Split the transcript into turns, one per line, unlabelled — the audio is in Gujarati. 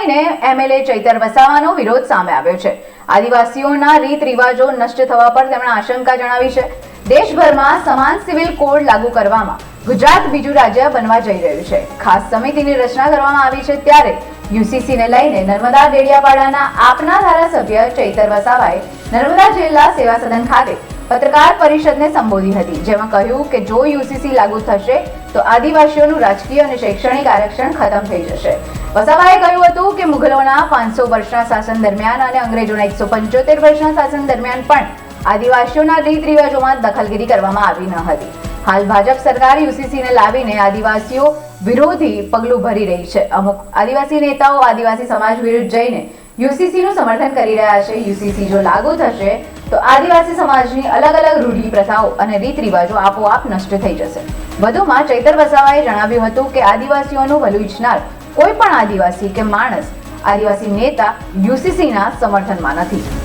લઈને એમએલએ ચૈતર વસાવાનો વિરોધ સામે આવ્યો છે। આદિવાસીઓના રીત રિવાજો નષ્ટ થવા પર તેમણે આશંકા જણાવી છે। દેશભરમાં સમાન સિવિલ કોડ લાગુ કરવામાં ગુજરાત બીજું રાજ્ય બનવા જઈ રહ્યું છે। ખાસ સમિતિની રચના કરવામાં આવી છે ત્યારે યુસીસીને લઈને નર્મદા ડેડિયાપાડાના આપના ધારાસભ્ય ચૈતર વસાવાએ નર્મદા જિલ્લા સેવા સદન ખાતે પત્રકાર પરિષદને સંબોધી હતી, જેમાં કહ્યું કે જો યુસીસી લાગુ થશે તો આદિવાસીઓનું રાજકીય અને શૈક્ષણિક આરક્ષણ ખતમ થઈ જશે। વસાવાએ કહ્યું હતું કે મુઘલોના 500 વર્ષના શાસન દરમિયાન અને અંગ્રેજોના 175 વર્ષના શાસન દરમિયાન પણ આદિવાસીઓના રીત રિવાજોમાં દખલગીરી કરવામાં આવી ન હતી। હાલ ભાજપ સરકાર યુસીસીને લાવીને આદિવાસીઓ વિરોધી પગલું ભરી રહી છે। અમુક આદિવાસી નેતાઓ આદિવાસી સમાજ વિરુદ્ધ જઈને યુસીસીનું સમર્થન કરી રહ્યા છે। યુસીસી જો લાગુ થશે તો આદિવાસી સમાજની અલગ અલગ રૂઢિ પ્રથાઓ અને રીત રિવાજો આપોઆપ નષ્ટ થઈ જશે। વધુમાં ચૈતર વસાવાએ જણાવ્યું હતું કે આદિવાસીઓનું ભલું ઈચ્છનાર કોઈ પણ આદિવાસી કે માણસ આદિવાસી નેતા યુસીસીના સમર્થનમાં નથી।